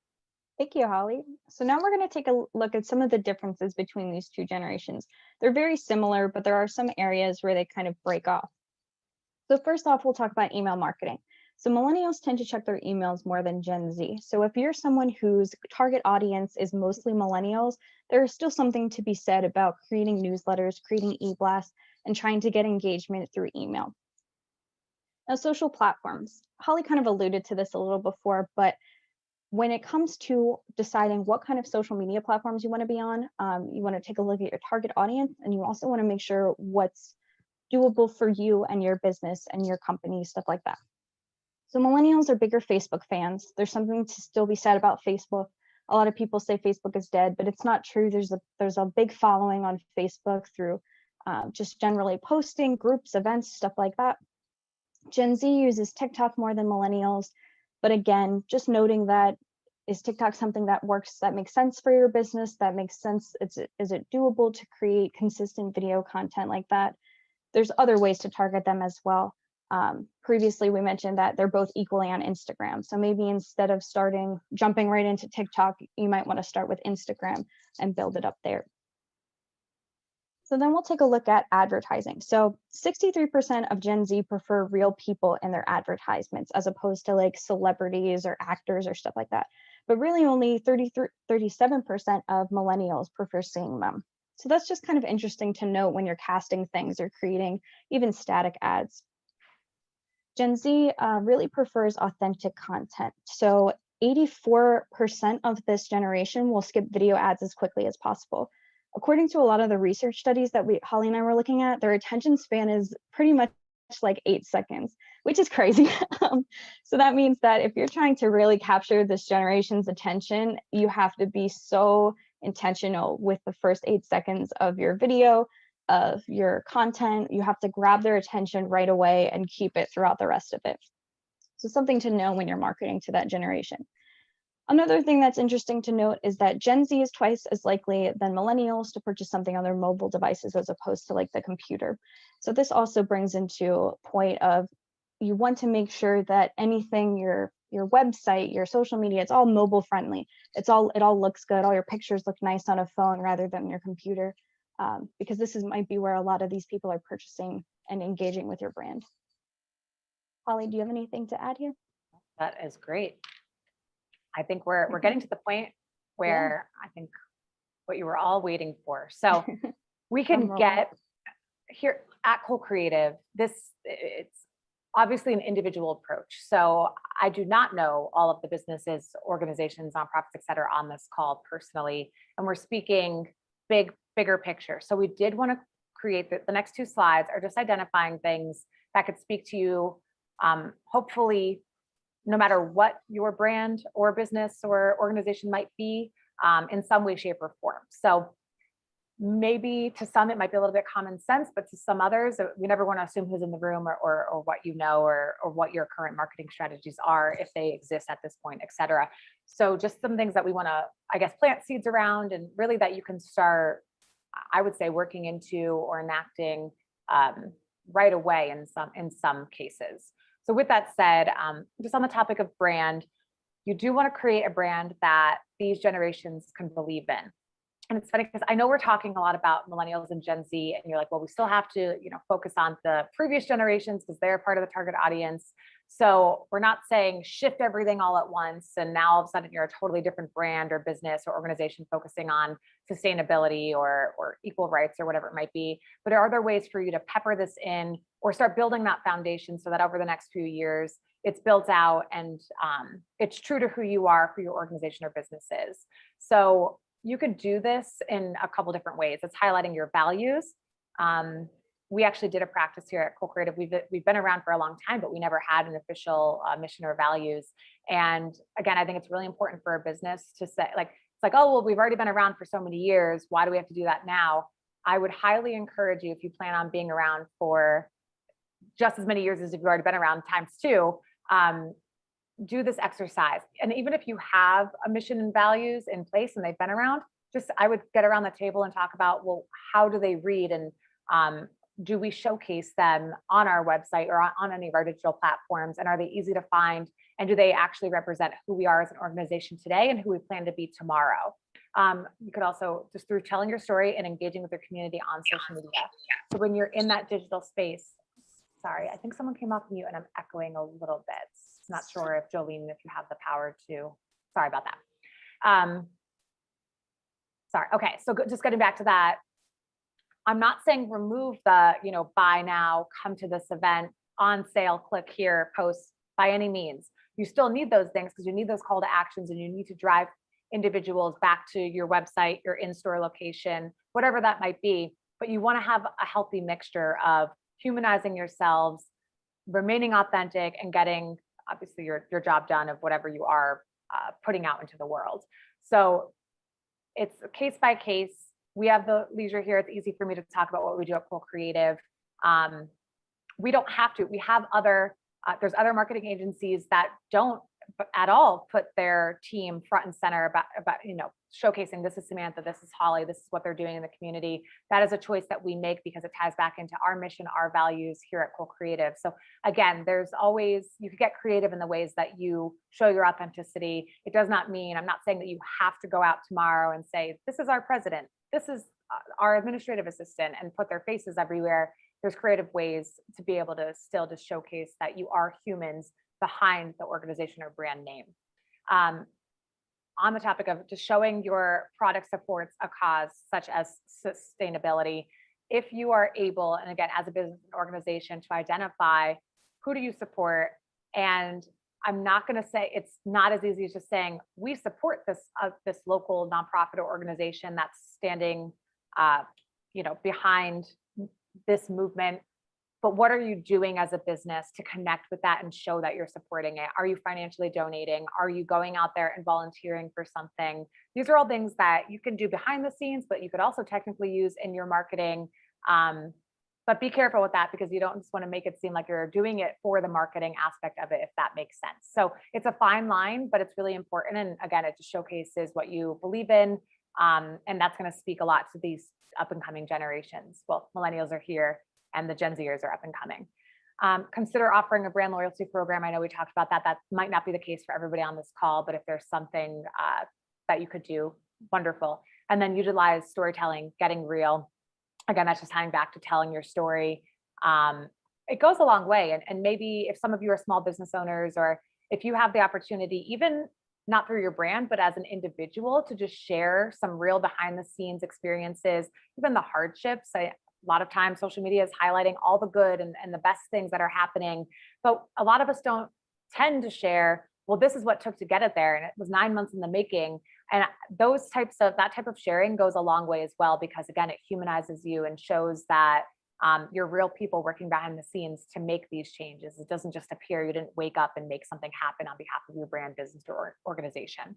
Thank you, Holly. So now we're going to take a look at some of the differences between these two generations. They're very similar, but there are some areas where they kind of break off. So first off, we'll talk about email marketing. So millennials tend to check their emails more than Gen Z. So if you're someone whose target audience is mostly millennials, there is still something to be said about creating newsletters, creating e-blasts, and trying to get engagement through email. Now, social platforms. Holly kind of alluded to this a little before, but when it comes to deciding what kind of social media platforms you want to be on, you want to take a look at your target audience, and you also want to make sure what's doable for you and your business and your company, stuff like that. So millennials are bigger Facebook fans. There's something to still be said about Facebook. A lot of people say Facebook is dead, but it's not true. There's a big following on Facebook through just generally posting, groups, events, stuff like that. Gen Z uses TikTok more than millennials. But again, just noting that, is TikTok something that works, that makes sense for your business, that makes sense? Is it doable to create consistent video content like that? There's other ways to target them as well. Previously, we mentioned that they're both equally on Instagram. So maybe instead of jumping right into TikTok, you might want to start with Instagram and build it up there. So then we'll take a look at advertising. So 63% of Gen Z prefer real people in their advertisements as opposed to like celebrities or actors or stuff like that. But really only 37% of millennials prefer seeing them. So that's just kind of interesting to note when you're casting things or creating even static ads. Gen Z really prefers authentic content. So 84% of this generation will skip video ads as quickly as possible. According to a lot of the research studies that Holly and I were looking at, their attention span is pretty much like 8 seconds, which is crazy. So that means that if you're trying to really capture this generation's attention, you have to be so intentional with the first 8 seconds of your video, of your content. You have to grab their attention right away and keep it throughout the rest of it. So something to know when you're marketing to that generation. Another thing that's interesting to note is that Gen Z is twice as likely than millennials to purchase something on their mobile devices as opposed to like the computer. So this also brings into a point of you want to make sure that anything, your website, your social media, it's all mobile friendly. It all looks good. All your pictures look nice on a phone rather than your computer, because this might be where a lot of these people are purchasing and engaging with your brand. Holly, do you have anything to add here? That is great. I think we're getting to the point where I think what you were all waiting for. So we can get here at Co-Creative, it's obviously an individual approach. So I do not know all of the businesses, organizations, nonprofits, et cetera, on this call personally. And we're speaking bigger picture. So we did want to create the next 2 slides are just identifying things that could speak to you, hopefully, no matter what your brand or business or organization might be, in some way, shape, or form. So maybe to some, it might be a little bit common sense, but to some others, we never want to assume who's in the room or what you know, or what your current marketing strategies are, if they exist at this point, et cetera. So just some things that we want to, I guess, plant seeds around, and really that you can start, I would say, working into or enacting right away in some cases. So with that said, just on the topic of brand, you do want to create a brand that these generations can believe in. And it's funny because I know we're talking a lot about millennials and Gen Z, and you're like, well, we still have to, focus on the previous generations because they're part of the target audience. So we're not saying shift everything all at once, and now all of a sudden you're a totally different brand or business or organization focusing on sustainability or equal rights or whatever it might be. But are there ways for you to pepper this in or start building that foundation so that over the next few years it's built out and it's true to who you are, who your organization or business is? So you could do this in a couple different ways. It's highlighting your values. We actually did a practice here at Co-Creative. We've been around for a long time, but we never had an official mission or values. And again, I think it's really important for a business to say, it's like, oh, well, we've already been around for so many years. Why do we have to do that now? I would highly encourage you, if you plan on being around for just as many years as you've already been around times 2, do this exercise. And even if you have a mission and values in place and they've been around, just I would get around the table and talk about, well, how do they read, and do we showcase them on our website or on any of our digital platforms? And are they easy to find? And do they actually represent who we are as an organization today and who we plan to be tomorrow? You could also, just through telling your story and engaging with your community on social media. So when you're in that digital space, sorry, I think someone came off mute and I'm echoing a little bit. Not sure if Jolene, if you have the power to, sorry about that. Sorry, okay, so just getting back to that, I'm not saying remove the, buy now, come to this event, on sale, click here, post, by any means. You still need those things because you need those call to actions, and you need to drive individuals back to your website, your in-store location, whatever that might be. But you want to have a healthy mixture of humanizing yourselves, remaining authentic, and getting obviously your job done of whatever you are putting out into the world. So it's case by case. We have the leisure here. It's easy for me to talk about what we do at Cool Creative. We don't have to. We have there's other marketing agencies that don't at all put their team front and center about showcasing, this is Samantha, this is Holly, this is what they're doing in the community. That is a choice that we make because it ties back into our mission, our values here at Cool Creative. So again, there's always, you can get creative in the ways that you show your authenticity. It does not mean, I'm not saying that you have to go out tomorrow and say, this is our president, this is our administrative assistant, and put their faces everywhere. There's creative ways to be able to still just showcase that you are humans behind the organization or brand name. On the topic of just showing your product supports a cause such as sustainability, if you are able, and again, as a business organization, to identify who do you support, and I'm not going to say it's not as easy as just saying we support this local nonprofit or organization that's standing, behind this movement. But what are you doing as a business to connect with that and show that you're supporting it? Are you financially donating? Are you going out there and volunteering for something? These are all things that you can do behind the scenes, but you could also technically use in your marketing. But be careful with that, because you don't just want to make it seem like you're doing it for the marketing aspect of it, if that makes sense. So it's a fine line, but it's really important. And again, it just showcases what you believe in. And that's going to speak a lot to these up and coming generations. Well, millennials are here, and the Gen Zers are up and coming. Consider offering a brand loyalty program. I know we talked about that. That might not be the case for everybody on this call, but if there's something that you could do, wonderful. And then utilize storytelling, getting real. Again, that's just tying back to telling your story. It goes a long way. And maybe if some of you are small business owners, or if you have the opportunity, even not through your brand, but as an individual, to just share some real behind the scenes experiences, even the hardships. A lot of times social media is highlighting all the good and the best things that are happening, but a lot of us don't tend to share, well, this is what took to get it there, and it was 9 months in the making. And that type of sharing goes a long way as well, because again, it humanizes you and shows that you're real people working behind the scenes to make these changes. It doesn't just appear. You didn't wake up and make something happen on behalf of your brand, business, or organization.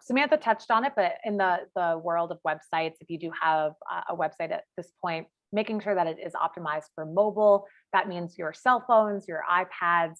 Samantha touched on it, but in the world of websites, if you do have a website at this point, making sure that it is optimized for mobile. That means your cell phones, your iPads,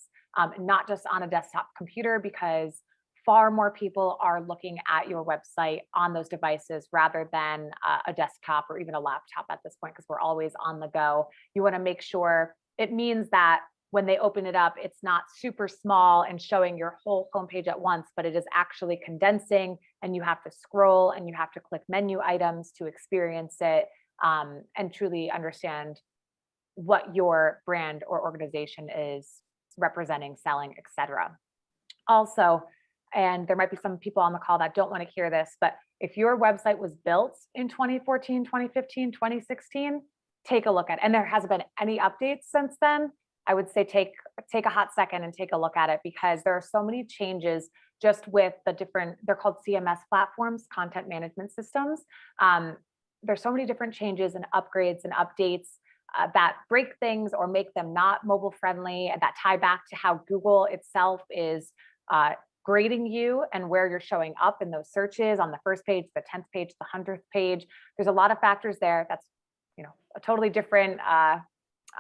not just on a desktop computer, because far more people are looking at your website on those devices rather than a desktop or even a laptop at this point, because we're always on the go. You want to make sure it means that when they open it up, it's not super small and showing your whole homepage at once, but it is actually condensing, and you have to scroll and you have to click menu items to experience it, and truly understand what your brand or organization is representing, selling, etc. Also, and there might be some people on the call that don't want to hear this, but if your website was built in 2014, 2015, 2016, take a look at it. And there hasn't been any updates since then. I would say take a hot second and take a look at it, because there are so many changes just with the different, they're called CMS platforms, content management systems. There's so many different changes and upgrades and updates that break things or make them not mobile friendly, and that tie back to how Google itself is grading you and where you're showing up in those searches on the first page, the 10th page, the 100th page. There's a lot of factors there. That's a totally different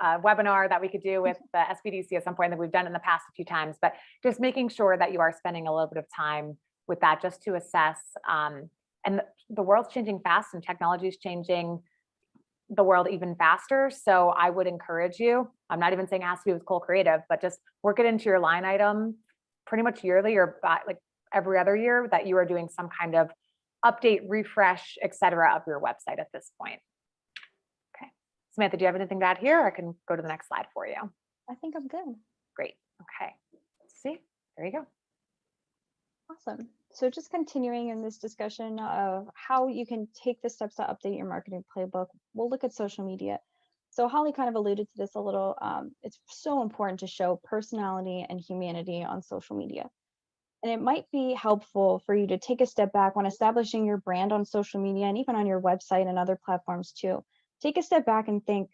webinar that we could do with the SBDC at some point that we've done in the past a few times, but just making sure that you are spending a little bit of time with that just to assess. And the world's changing fast and technology is changing the world even faster. So I would encourage you, I'm not even saying ask you with Cole Creative, but just work it into your line item pretty much yearly or like every other year that you are doing some kind of update, refresh, et cetera, of your website at this point. Okay. Samantha, do you have anything to add here? I can go to the next slide for you. I think I'm good. Great. Okay. Let's see. There you go. Awesome. So just continuing in this discussion of how you can take the steps to update your marketing playbook, we'll look at social media. So Holly kind of alluded to this a little. It's so important to show personality and humanity on social media. And it might be helpful for you to take a step back when establishing your brand on social media and even on your website and other platforms too. Take a step back and think,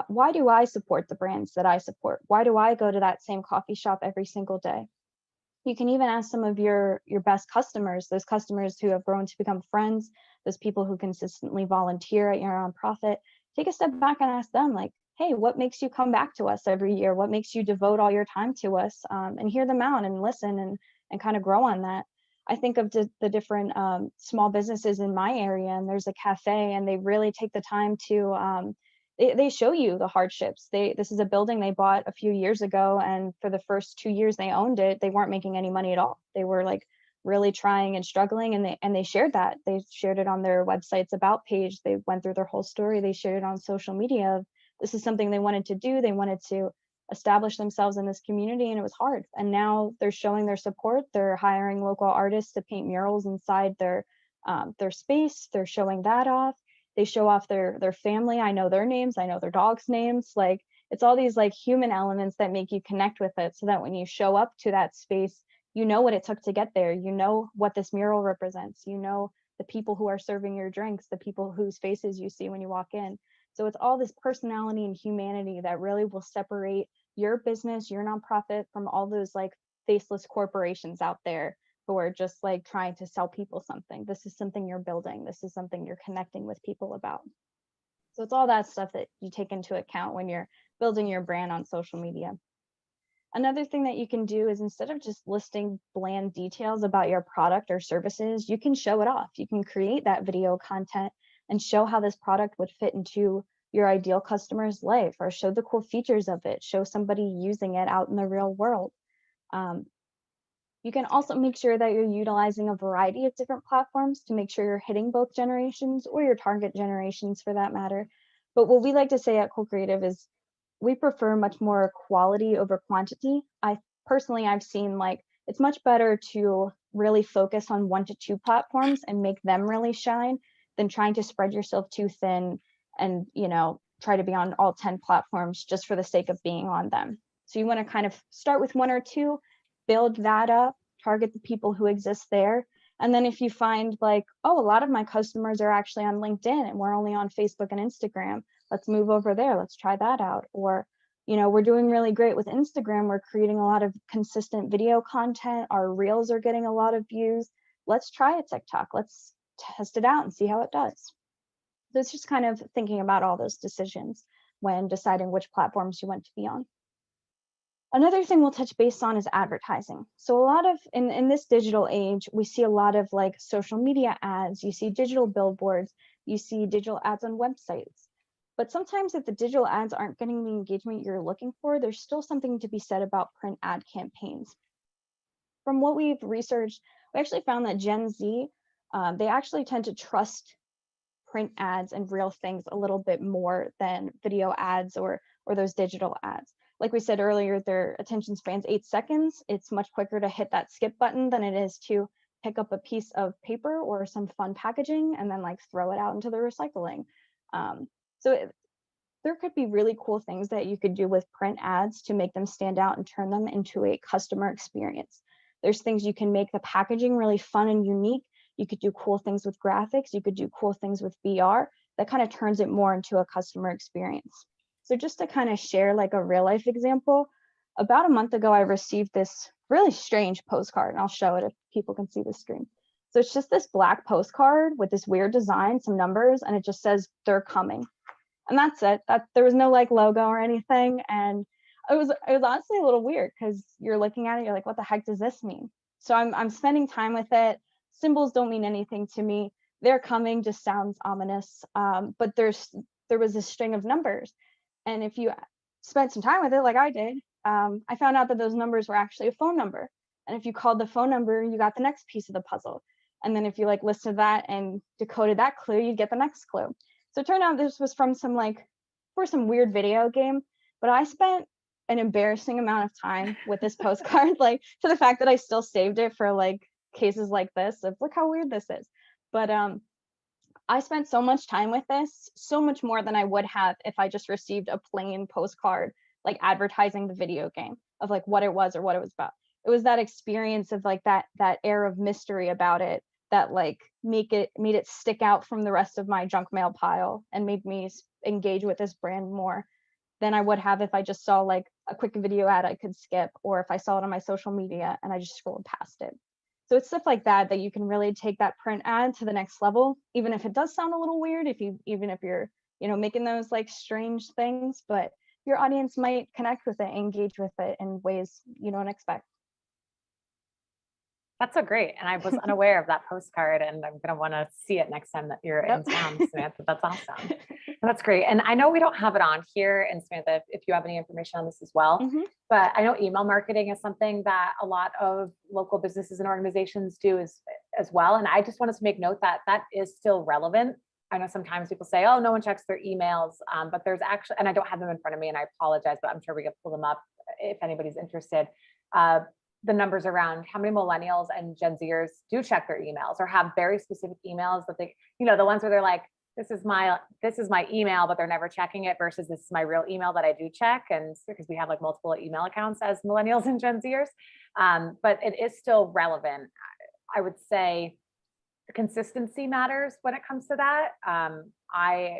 why do I support the brands that I support? Why do I go to that same coffee shop every single day? You can even ask some of your best customers, those customers who have grown to become friends, those people who consistently volunteer at your nonprofit. Take a step back and ask them, like, hey, what makes you come back to us every year? What makes you devote all your time to us? And hear them out and listen and kind of grow on that. I think of the different small businesses in my area, and there's a cafe, and they really take the time to they show you the hardships. This is a building they bought a few years ago, and for the first 2 years they owned it, they weren't making any money at all. They were like really trying and struggling, and they shared that. They shared it on their website's about page. They went through their whole story. They shared it on social media. This is something they wanted to do. They wanted to establish themselves in this community, and it was hard. And now they're showing their support. They're hiring local artists to paint murals inside their space. They're showing that off. They show off their family. I know their names. I know their dogs' names. Like, it's all these like human elements that make you connect with it, so that when you show up to that space, you know what it took to get there. You know what this mural represents. You know the people who are serving your drinks, the people whose faces you see when you walk in. So it's all this personality and humanity that really will separate your business, your nonprofit, from all those like faceless corporations out there who are just like trying to sell people something. This is something you're building. This is something you're connecting with people about. So it's all that stuff that you take into account when you're building your brand on social media. Another thing that you can do is, instead of just listing bland details about your product or services, you can show it off. You can create that video content and show how this product would fit into your ideal customer's life, or show the cool features of it, show somebody using it out in the real world. You can also make sure that you're utilizing a variety of different platforms to make sure you're hitting both generations, or your target generations for that matter. But what we like to say at Cole Creative is we prefer much more quality over quantity. I've seen like it's much better to really focus on 1 to 2 platforms and make them really shine than trying to spread yourself too thin and, you know, try to be on all 10 platforms just for the sake of being on them. So you want to kind of start with 1 or 2, build that up, target the people who exist there. And then if you find like, oh, a lot of my customers are actually on LinkedIn and we're only on Facebook and Instagram, let's move over there. Let's try that out. Or, you know, we're doing really great with Instagram. We're creating a lot of consistent video content. Our reels are getting a lot of views. Let's try a TikTok. Let's test it out and see how it does. So it's just kind of thinking about all those decisions when deciding which platforms you want to be on. Another thing we'll touch base on is advertising. So a lot of, in this digital age, we see a lot of like social media ads, you see digital billboards, you see digital ads on websites. But sometimes if the digital ads aren't getting the engagement you're looking for, there's still something to be said about print ad campaigns. From what we've researched, we actually found that Gen Z, they actually tend to trust print ads and real things a little bit more than video ads or those digital ads. Like we said earlier, their attention span's 8 seconds. It's much quicker to hit that skip button than it is to pick up a piece of paper or some fun packaging and then like throw it out into the recycling. There could be really cool things that you could do with print ads to make them stand out and turn them into a customer experience. There's things you can make the packaging really fun and unique. You could do cool things with graphics. You could do cool things with VR that kind of turns it more into a customer experience. So just to kind of share like a real life example, about a month ago, I received this really strange postcard, and I'll show it if people can see the screen. So it's just this black postcard with this weird design, some numbers, and it just says, "They're coming." And that's it. That there was no like logo or anything. And it was honestly a little weird because you're looking at it, you're like, what the heck does this mean? So I'm spending time with it. Symbols don't mean anything to me. They're coming just sounds ominous. But there was this string of numbers. And if you spent some time with it, like I did, I found out that those numbers were actually a phone number. And if you called the phone number, you got the next piece of the puzzle. And then if you like listed that and decoded that clue, you'd get the next clue. So it turned out this was from some weird video game, but I spent an embarrassing amount of time with this postcard, like to the fact that I still saved it for like cases like this of look how weird this is. But I spent so much time with this, so much more than I would have if I just received a plain postcard, like advertising the video game of like what it was or what it was about. It was that experience of like that air of mystery about it that like made it stick out from the rest of my junk mail pile and made me engage with this brand more than I would have if I just saw like a quick video ad I could skip, or if I saw it on my social media and I just scrolled past it. So it's stuff like that you can really take that print ad to the next level, even if it does sound a little weird, even if you're, making those like strange things, but your audience might connect with it, engage with it in ways you don't expect. That's so great. And I was unaware of that postcard, and I'm going to want to see it next time that you're in town, Samantha. That's awesome. That's great. And I know we don't have it on here, and Samantha, if you have any information on this as well, but I know email marketing is something that a lot of local businesses and organizations do as well. And I just wanted to make note that that is still relevant. I know sometimes people say, oh, no one checks their emails, but there's actually, and I don't have them in front of me and I apologize, but I'm sure we can pull them up if anybody's interested. The numbers around how many millennials and Gen Zers do check their emails or have very specific emails that they, the ones where they're like, this is my email, but they're never checking it, versus this is my real email that I do check. And because we have like multiple email accounts as millennials and Gen Zers, but it is still relevant. I would say the consistency matters when it comes to that. I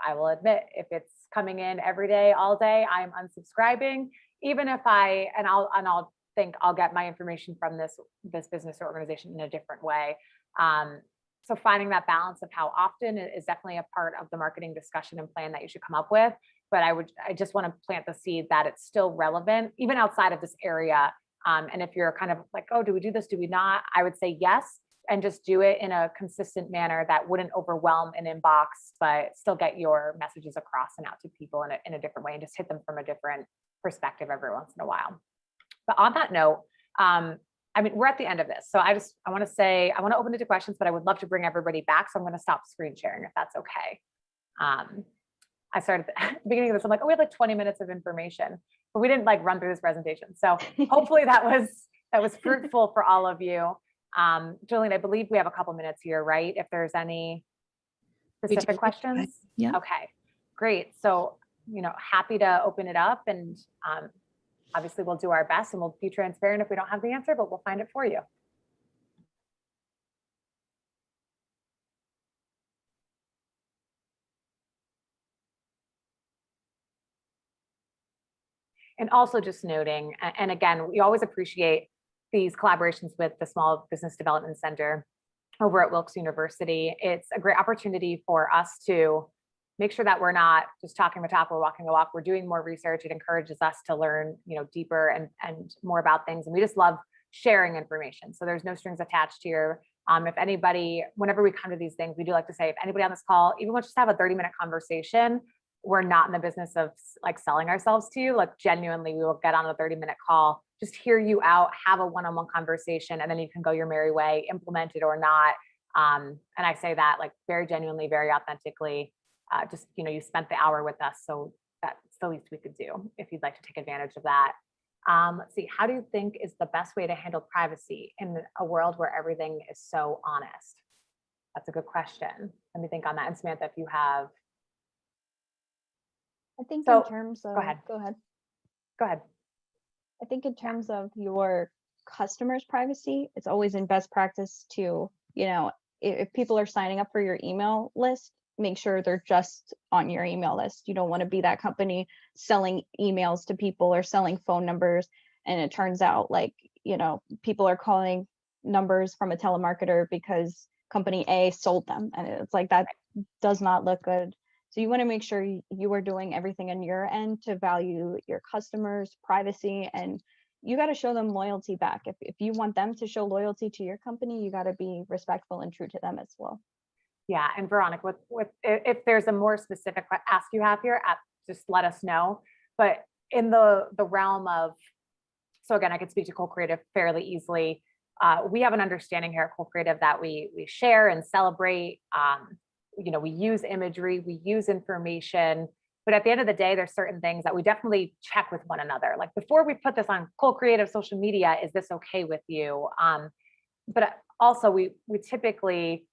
will admit, if it's coming in every day, all day, I'm unsubscribing, even if I'll think I'll get my information from this business or organization in a different way. So finding that balance of how often is definitely a part of the marketing discussion and plan that you should come up with. But I just want to plant the seed that it's still relevant, even outside of this area. And if you're kind of like, oh, do we do this? Do we not? I would say yes, and just do it in a consistent manner that wouldn't overwhelm an inbox, but still get your messages across and out to people in a different way, and just hit them from a different perspective every once in a while. But on that note, we're at the end of this. So I want to open it to questions, but I would love to bring everybody back. So I'm going to stop screen sharing if that's okay. I started at the beginning of this, I'm like, oh, we have like 20 minutes of information, but we didn't like run through this presentation. So hopefully that was fruitful for all of you. Jolene, I believe we have a couple minutes here, right? If there's any specific questions. Yeah. Okay, great. So, happy to open it up, and obviously we'll do our best and we'll be transparent if we don't have the answer, but we'll find it for you. And also just noting, and again, we always appreciate these collaborations with the Small Business Development Center over at Wilkes University. It's a great opportunity for us to make sure that we're not just talking the talk, we're walking the walk, we're doing more research. It encourages us to learn, deeper and more about things. And we just love sharing information. So there's no strings attached here. If anybody, whenever we come to these things, we do like to say, if anybody on this call, even want to just have a 30-minute conversation, we're not in the business of like selling ourselves to you. Like genuinely, we will get on a 30-minute call, just hear you out, have a one-on-one conversation, and then you can go your merry way, implement it or not. And I say that like very genuinely, very authentically. Just, you spent the hour with us, so that's the least we could do if you'd like to take advantage of that. Let's see, how do you think is the best way to handle privacy in a world where everything is so honest? That's a good question. Let me think on that. And Samantha, if you have. I think in terms of, go ahead. Go ahead. I think in terms of your customers' privacy, it's always in best practice to, if people are signing up for your email list, make sure they're just on your email list. You don't want to be that company selling emails to people or selling phone numbers. And it turns out like, people are calling numbers from a telemarketer because company A sold them. And it's like, that does not look good. So you want to make sure you are doing everything on your end to value your customers' privacy, and you got to show them loyalty back. If you want them to show loyalty to your company, you got to be respectful and true to them as well. Yeah, and Veronica, with if there's a more specific ask you have here, just let us know. But in the realm of, so again, I could speak to co-creative fairly easily. We have an understanding here at co-creative that we share and celebrate. We use imagery, we use information, but at the end of the day, there's certain things that we definitely check with one another. Like, before we put this on co-creative social media, is this okay with you? But also we typically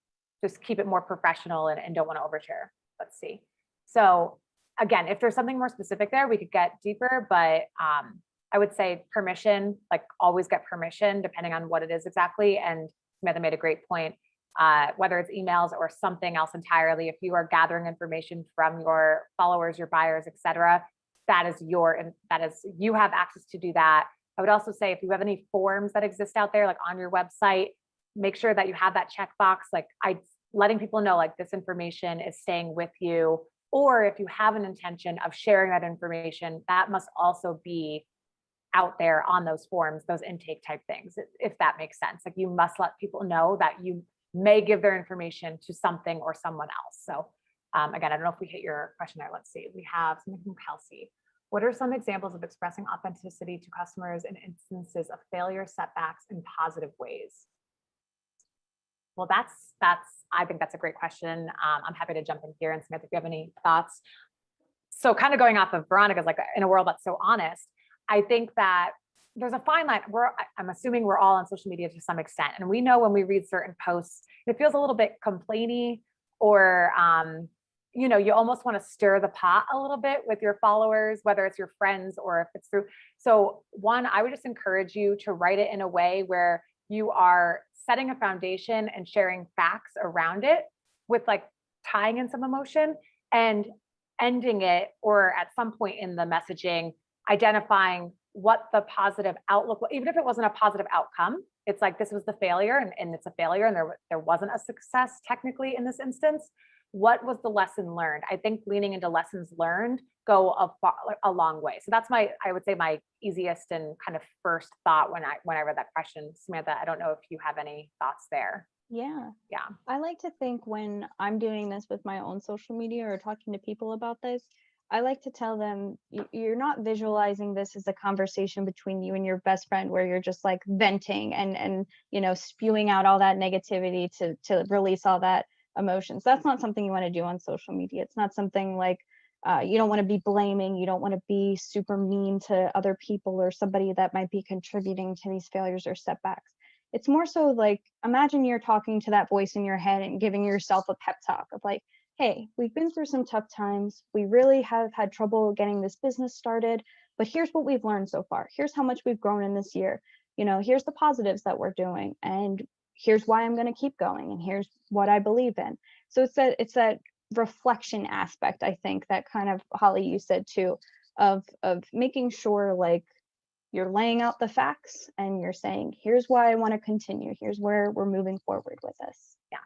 just keep it more professional and don't want to overshare. Let's see. So again, if there's something more specific there, we could get deeper, but I would say permission, like always get permission depending on what it is exactly. And Samantha made a great point, whether it's emails or something else entirely. If you are gathering information from your followers, your buyers, et cetera, you have access to do that. I would also say, if you have any forms that exist out there, like on your website, make sure that you have that checkbox, like letting people know, like, this information is staying with you. Or if you have an intention of sharing that information, that must also be out there on those forms, those intake type things, if that makes sense. Like, you must let people know that you may give their information to something or someone else. So again, I don't know if we hit your question there. Let's see. We have something from Kelsey. What are some examples of expressing authenticity to customers in instances of failure, setbacks, in positive ways? Well, I think that's a great question. I'm happy to jump in here, and Samantha, if you have any thoughts. So kind of going off of Veronica's, like, in a world that's so honest, I think that there's a fine line. I'm assuming we're all on social media to some extent. And we know when we read certain posts, it feels a little bit complainy, or, you almost want to stir the pot a little bit with your followers, whether it's your friends or if it's through. So one, I would just encourage you to write it in a way where you are setting a foundation and sharing facts around it, with like tying in some emotion, and ending it, or at some point in the messaging, identifying what the positive outlook, even if it wasn't a positive outcome, it's like, this was the failure, and it's a failure, and there wasn't a success technically in this instance. What was the lesson learned? I think leaning into lessons learned go a long way. So that's I would say my easiest and kind of first thought when I read that question. Samantha, I don't know if you have any thoughts there. Yeah. Yeah. I like to think, when I'm doing this with my own social media or talking to people about this, I like to tell them, you're not visualizing this as a conversation between you and your best friend where you're just like venting and spewing out all that negativity to release all that emotions. That's not something you want to do on social media. It's not something like, you don't want to be blaming. You don't want to be super mean to other people or somebody that might be contributing to these failures or setbacks. It's more so like, imagine you're talking to that voice in your head and giving yourself a pep talk of like, hey, we've been through some tough times. We really have had trouble getting this business started, but here's what we've learned so far. Here's how much we've grown in this year. Here's the positives that we're doing, and here's why I'm going to keep going, and here's what I believe in. So it's that reflection aspect, I think, that kind of, Holly, you said too, of making sure like you're laying out the facts and you're saying, here's why I want to continue. Here's where we're moving forward with this. Yeah,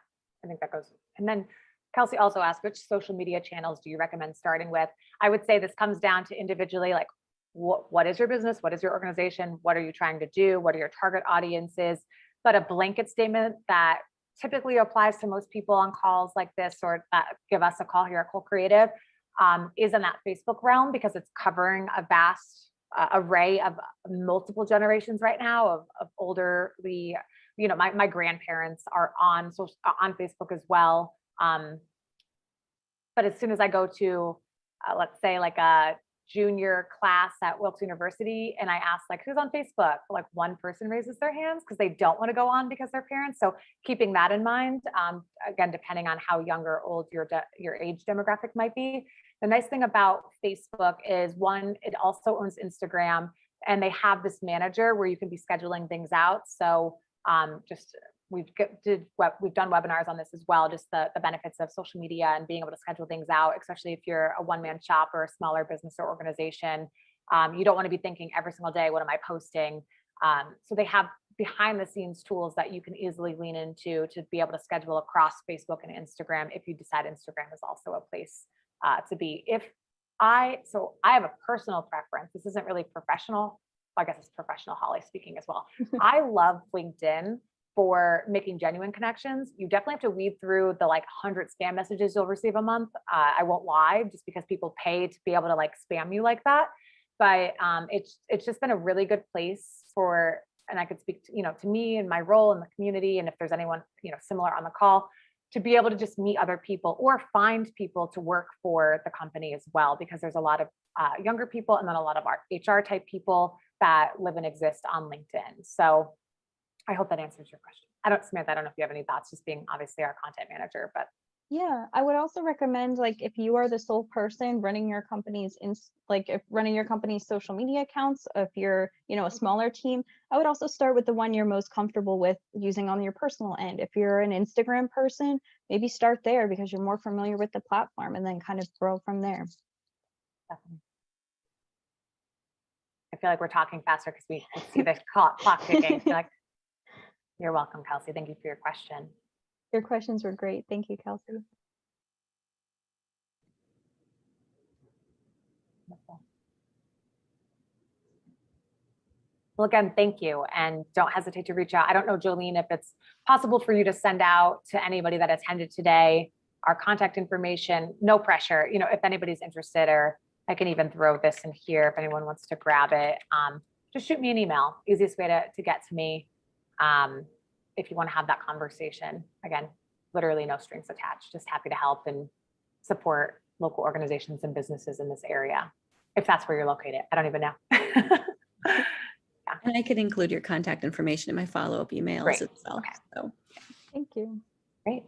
I think that goes. And then Kelsey also asked, which social media channels do you recommend starting with? I would say this comes down to individually, like, what is your business? What is your organization? What are you trying to do? What are your target audiences? But a blanket statement that typically applies to most people on calls like this, or that give us a call here at Co-Creative, is in that Facebook realm, because it's covering a vast array of multiple generations right now of olderly, my grandparents are on Facebook as well. But as soon as I go to, let's say, like a junior class at Wilkes University, and I ask, like, who's on Facebook, like, one person raises their hands because they don't want to go on because they're parents. So keeping that in mind, again, depending on how young or old your age demographic might be. The nice thing about Facebook is, one, it also owns Instagram, and they have this manager where you can be scheduling things out. So we've done webinars on this as well, just the benefits of social media and being able to schedule things out, especially if you're a one-man shop or a smaller business or organization. You don't want to be thinking every single day, what am I posting? So they have behind the scenes tools that you can easily lean into to be able to schedule across Facebook and Instagram if you decide Instagram is also a place to be. So I have a personal preference. This isn't really professional. I guess it's professional, Holly speaking as well. I love LinkedIn for making genuine connections. You definitely have to weed through the like 100 spam messages you'll receive a month. I won't lie, just because people pay to be able to like spam you like that. But it's just been a really good place for, and I could speak to, to me and my role in the community, and if there's anyone, similar on the call, to be able to just meet other people or find people to work for the company as well, because there's a lot of younger people and then a lot of our HR type people that live and exist on LinkedIn. So I hope that answers your question. Samantha, I don't know if you have any thoughts, just being obviously our content manager, but. Yeah, I would also recommend, like, if you are the sole person running your company's if running your company's social media accounts, if you're, a smaller team, I would also start with the one you're most comfortable with using on your personal end. If you're an Instagram person, maybe start there because you're more familiar with the platform, and then kind of grow from there. Definitely. I feel like we're talking faster because we see the clock ticking. You're welcome, Kelsey. Thank you for your question. Your questions were great. Thank you, Kelsey. Well, again, thank you. And don't hesitate to reach out. I don't know, Jolene, if it's possible for you to send out to anybody that attended today our contact information. No pressure. If anybody's interested, or I can even throw this in here if anyone wants to grab it. Just shoot me an email. Easiest way to get to me. If you want to have that conversation. Again, literally no strings attached, just happy to help and support local organizations and businesses in this area, if that's where you're located. I don't even know. Yeah. And I could include your contact information in my follow-up emails Great. as well. Okay. So. Thank you. Great.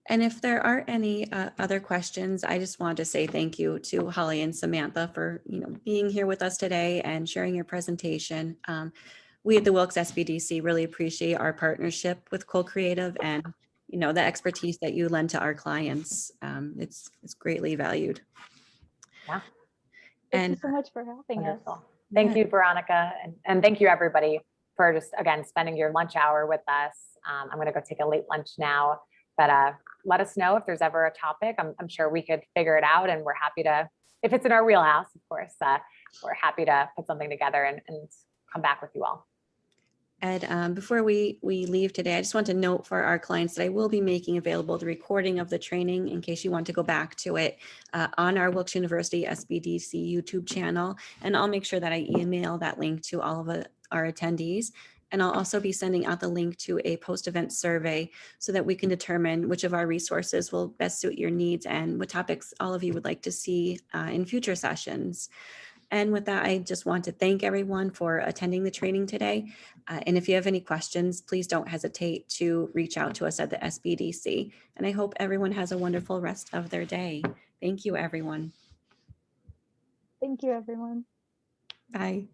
And if there are any other questions, I just want to say thank you to Holly and Samantha for being here with us today and sharing your presentation. We at the Wilkes SBDC really appreciate our partnership with Co-Creative and the expertise that you lend to our clients. It's greatly valued. Yeah. Thank you so much for helping Wonderful. us. Thank you, Veronica. And thank you everybody for just, again, spending your lunch hour with us. I'm going to go take a late lunch now, but let us know if there's ever a topic. I'm sure we could figure it out, and we're happy to, if it's in our wheelhouse, of course, we're happy to put something together and come back with you all. And before we leave today, I just want to note for our clients that I will be making available the recording of the training in case you want to go back to it on our Wilkes University SBDC YouTube channel. And I'll make sure that I email that link to all of our attendees. And I'll also be sending out the link to a post-event survey so that we can determine which of our resources will best suit your needs and what topics all of you would like to see in future sessions. And with that, I just want to thank everyone for attending the training today. And if you have any questions, please don't hesitate to reach out to us at the SBDC. And I hope everyone has a wonderful rest of their day. Thank you, everyone. Thank you, everyone. Bye.